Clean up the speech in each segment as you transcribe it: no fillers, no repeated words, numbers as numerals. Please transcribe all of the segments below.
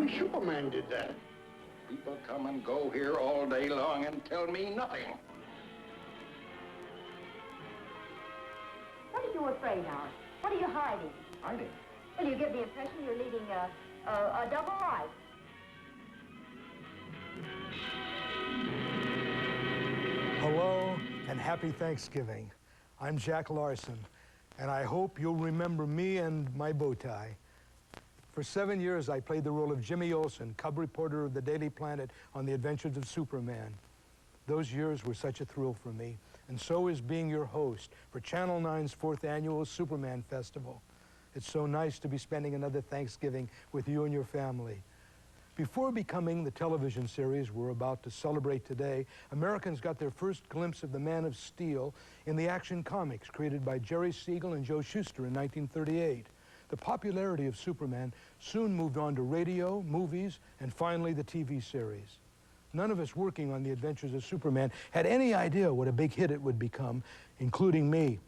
Only Superman did that. People come and go here all day long and tell me nothing. What are you afraid of? What are you hiding? Hiding? Well, you give the impression you're leading a double life. Hello and happy Thanksgiving. I'm Jack Larson, and I hope you'll remember me and my bow tie. For 7 years, I played the role of Jimmy Olsen, cub reporter of the Daily Planet on the Adventures of Superman. Those years were such a thrill for me, and so is being your host for Channel 9's 4th Annual Superman Festival. It's so nice to be spending another Thanksgiving with you and your family. Before becoming the television series we're about to celebrate today, Americans got their first glimpse of the Man of Steel in the Action Comics created by Jerry Siegel and Joe Shuster in 1938. The popularity of Superman soon moved on to radio, movies, and finally the TV series. None of us working on the Adventures of Superman had any idea what a big hit it would become, including me.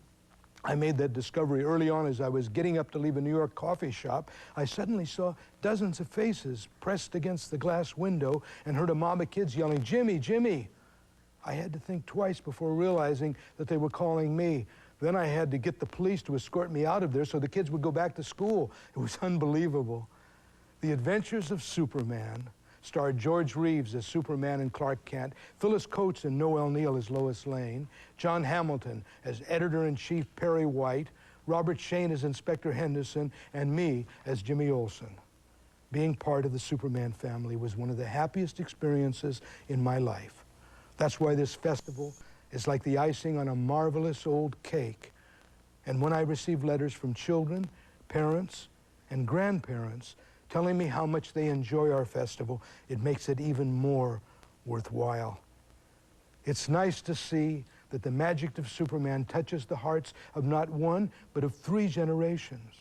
I made that discovery early on as I was getting up to leave a New York coffee shop. I suddenly saw dozens of faces pressed against the glass window and heard a mob of kids yelling, "Jimmy, Jimmy!" I had to think twice before realizing that they were calling me. Then I had to get the police to escort me out of there so the kids would go back to school. It was unbelievable. The Adventures of Superman starred George Reeves as Superman and Clark Kent, Phyllis Coates and Noel Neill as Lois Lane, John Hamilton as Editor-in-Chief Perry White, Robert Shane as Inspector Henderson, and me as Jimmy Olsen. Being part of the Superman family was one of the happiest experiences in my life. That's why this festival is like the icing on a marvelous old cake. And when I receive letters from children, parents, and grandparents telling me how much they enjoy our festival, it makes it even more worthwhile. It's nice to see that the magic of Superman touches the hearts of not one, but of 3 generations.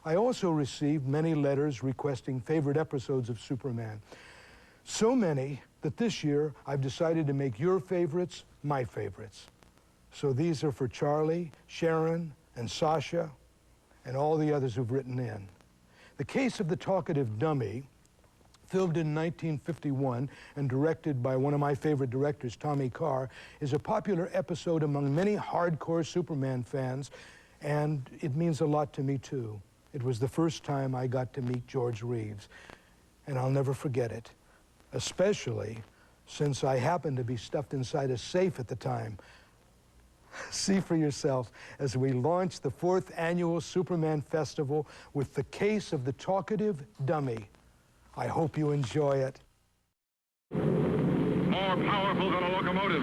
I also received many letters requesting favorite episodes of Superman. So many that this year I've decided to make your favorites my favorites. So these are for Charlie, Sharon, and Sasha, and all the others who've written in. The Case of the Talkative Dummy, filmed in 1951 and directed by one of my favorite directors, Tommy Carr, is a popular episode among many hardcore Superman fans, and it means a lot to me too. It was the first time I got to meet George Reeves, and I'll never forget it, especially since I happened to be stuffed inside a safe at the time. See for yourself as we launch the 4th Annual Superman Festival with The Case of the Talkative Dummy. I hope you enjoy it. More powerful than a locomotive.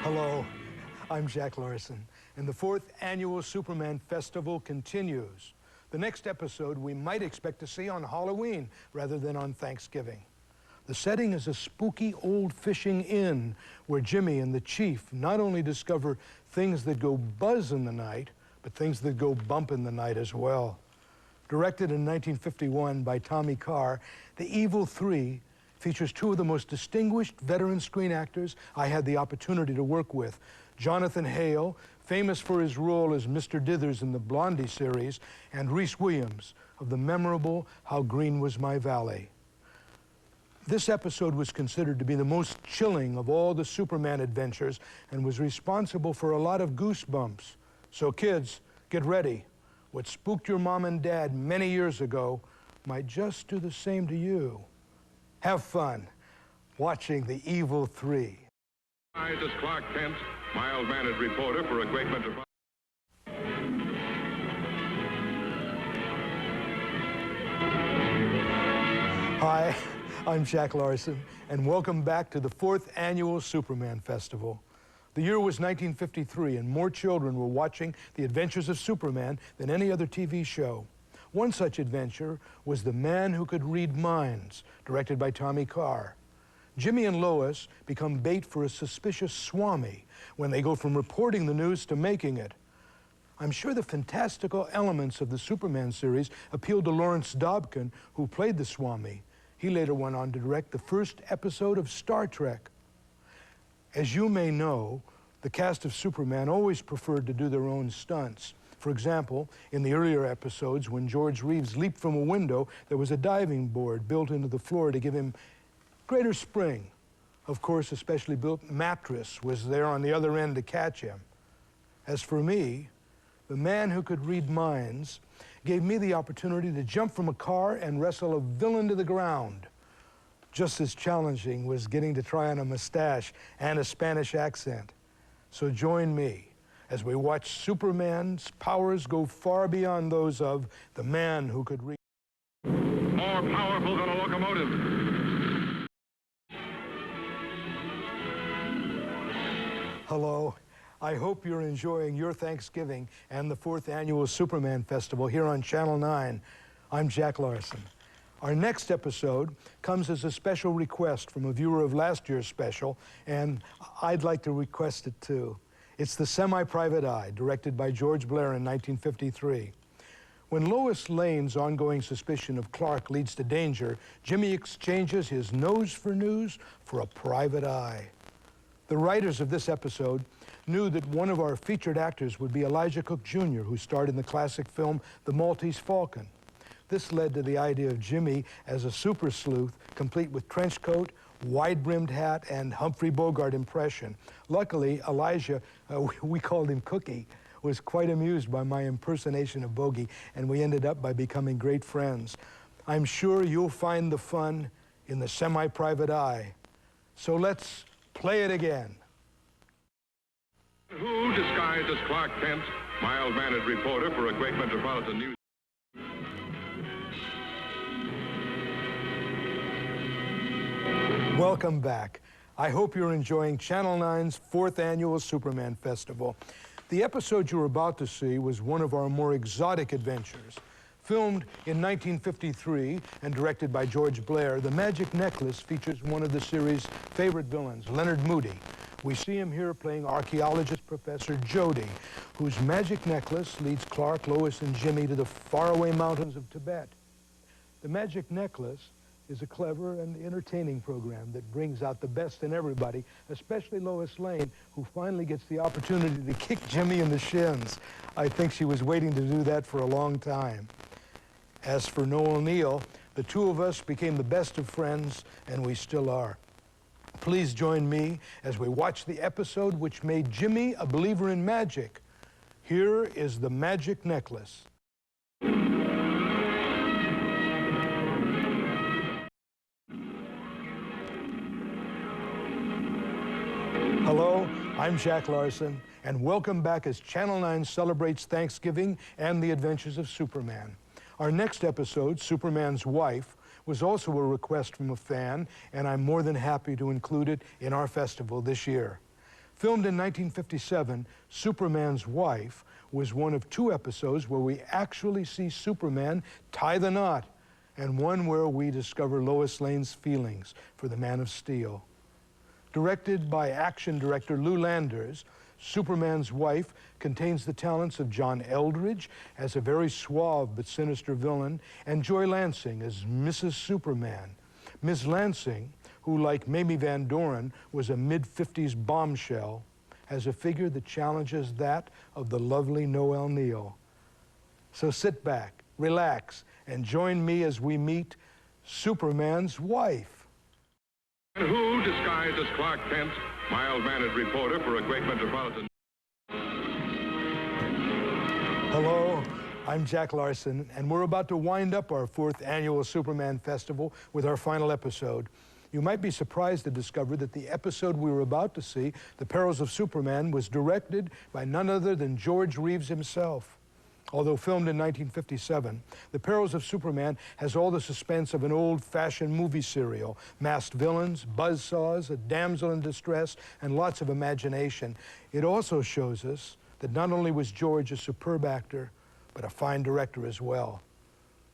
Hello, I'm Jack Larson, and the 4th Annual Superman Festival continues. The next episode we might expect to see on Halloween rather than on Thanksgiving. The setting is a spooky old fishing inn where Jimmy and the Chief not only discover things that go buzz in the night, but things that go bump in the night as well. Directed in 1951 by Tommy Carr, The Evil Three features 2 of the most distinguished veteran screen actors I had the opportunity to work with. Jonathan Hale, famous for his role as Mr. Dithers in the Blondie series, and Rhys Williams of the memorable How Green Was My Valley. This episode was considered to be the most chilling of all the Superman adventures and was responsible for a lot of goosebumps. So kids, get ready. What spooked your mom and dad many years ago might just do the same to you. Have fun watching The Evil Three. Hi, this is Clark Kent, mild-mannered reporter for a great metropolitan. Hi, I'm Jack Larson, and welcome back to the 4th Annual Superman Festival. The year was 1953, and more children were watching The Adventures of Superman than any other TV show. One such adventure was The Man Who Could Read Minds, directed by Tommy Carr. Jimmy and Lois become bait for a suspicious Swami when they go from reporting the news to making it. I'm sure the fantastical elements of the Superman series appealed to Lawrence Dobkin, who played the Swami. He later went on to direct the first episode of Star Trek. As you may know, The cast of Superman always preferred to do their own stunts. For example, in the earlier episodes, when George Reeves leaped from a window, there was a diving board built into the floor to give him greater spring. Of course, a specially built mattress was there on the other end to catch him. As for me, the man who could read minds gave me the opportunity to jump from a car and wrestle a villain to the ground. Just as challenging was getting to try on a mustache and a Spanish accent. So join me as we watch Superman's powers go far beyond those of the man who could read. More powerful than a locomotive. Hello. I hope you're enjoying your Thanksgiving and the 4th Annual Superman Festival here on Channel 9. I'm Jack Larson. Our next episode comes as a special request from a viewer of last year's special, and I'd like to request it too. It's The Semi-Private Eye, directed by George Blair in 1953. When Lois Lane's ongoing suspicion of Clark leads to danger, Jimmy exchanges his nose for news for a private eye. The writers of this episode knew that one of our featured actors would be Elijah Cook Jr., who starred in the classic film The Maltese Falcon. This led to the idea of Jimmy as a super sleuth, complete with trench coat, wide-brimmed hat, and Humphrey Bogart impression. Luckily, Elijah, we called him Cookie, was quite amused by my impersonation of Bogey, and we ended up by becoming great friends. I'm sure you'll find the fun in The Semi-Private Eye. So let's play it again. Who, disguised as Clark Kent, mild-mannered reporter for a great metropolitan news. Welcome back. I hope you're enjoying Channel 9's 4th Annual Superman Festival. The episode you're about to see was one of our more exotic adventures. Filmed in 1953 and directed by George Blair, The Magic Necklace features one of the series' favorite villains, Leonard Moody. We see him here playing archaeologist Professor Jody, whose magic necklace leads Clark, Lois, and Jimmy to the faraway mountains of Tibet. The Magic Necklace is a clever and entertaining program that brings out the best in everybody, especially Lois Lane, who finally gets the opportunity to kick Jimmy in the shins. I think she was waiting to do that for a long time. As for Noel Neill, the two of us became the best of friends, and we still are. Please join me as we watch the episode which made Jimmy a believer in magic. Here is The Magic Necklace. Hello, I'm Jack Larson, and welcome back as Channel 9 celebrates Thanksgiving and the adventures of Superman. Our next episode, Superman's Wife, was also a request from a fan, and I'm more than happy to include it in our festival this year. Filmed in 1957, Superman's Wife was one of 2 episodes where we actually see Superman tie the knot, and one where we discover Lois Lane's feelings for the Man of Steel. Directed by action director Lou Landers, Superman's Wife contains the talents of John Eldridge as a very suave but sinister villain, and Joy Lansing as Mrs. Superman. Ms. Lansing, who, like Mamie Van Doren, was a mid-50s bombshell, has a figure that challenges that of the lovely Noel Neill. So sit back, relax, and join me as we meet Superman's wife. And who, disguised as Clark Kent, mild-mannered reporter for a great metropolitan. Hello, I'm Jack Larson, and we're about to wind up our 4th Annual Superman Festival with our final episode. You might be surprised to discover that the episode we were about to see, The Perils of Superman, was directed by none other than George Reeves himself. Although filmed in 1957, The Perils of Superman has all the suspense of an old-fashioned movie serial. Masked villains, buzzsaws, a damsel in distress, and lots of imagination. It also shows us that not only was George a superb actor, but a fine director as well.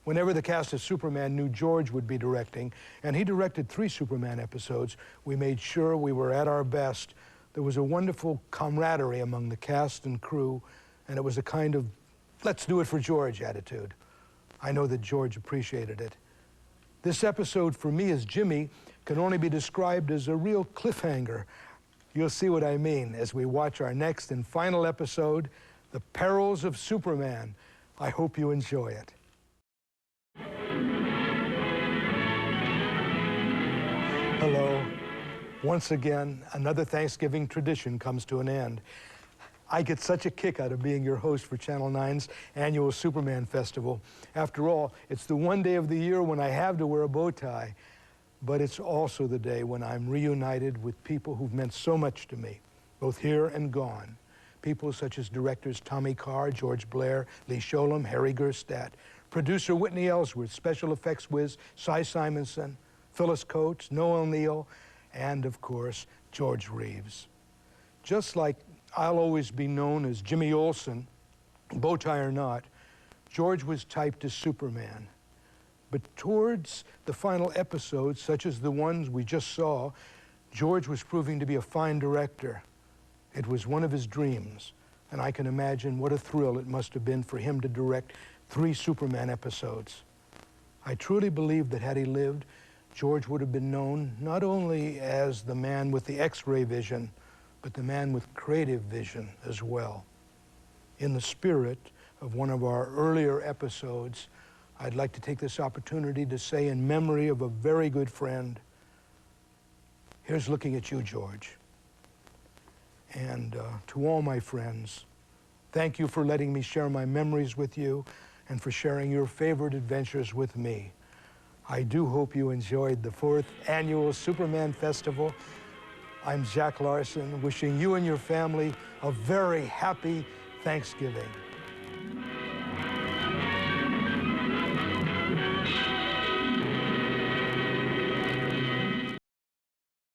Whenever the cast of Superman knew George would be directing, and he directed 3 Superman episodes, we made sure we were at our best. There was a wonderful camaraderie among the cast and crew, and it was a kind of let's do it for George attitude. I know that George appreciated it. This episode, for me as Jimmy, can only be described as a real cliffhanger. You'll see what I mean as we watch our next and final episode, The Perils of Superman. I hope you enjoy it. Hello. Once again, another Thanksgiving tradition comes to an end. I get such a kick out of being your host for Channel 9's annual Superman Festival. After all, it's the one day of the year when I have to wear a bow tie, but it's also the day when I'm reunited with people who've meant so much to me, both here and gone. People such as directors Tommy Carr, George Blair, Lee Sholem, Harry Gerstadt, producer Whitney Ellsworth, special effects whiz Cy Simonson, Phyllis Coates, Noel Neal, and of course, George Reeves. Just like I'll always be known as Jimmy Olsen, bow tie or not, George was typed as Superman. But towards the final episodes, such as the ones we just saw, George was proving to be a fine director. It was one of his dreams, and I can imagine what a thrill it must have been for him to direct 3 Superman episodes. I truly believe that had he lived, George would have been known not only as the man with the X-ray vision, but the man with creative vision as well. In the spirit of one of our earlier episodes, I'd like to take this opportunity to say in memory of a very good friend, here's looking at you, George. And to all my friends, thank you for letting me share my memories with you and for sharing your favorite adventures with me. I do hope you enjoyed the 4th annual Superman Festival. I'm Jack Larson, wishing you and your family a very happy Thanksgiving.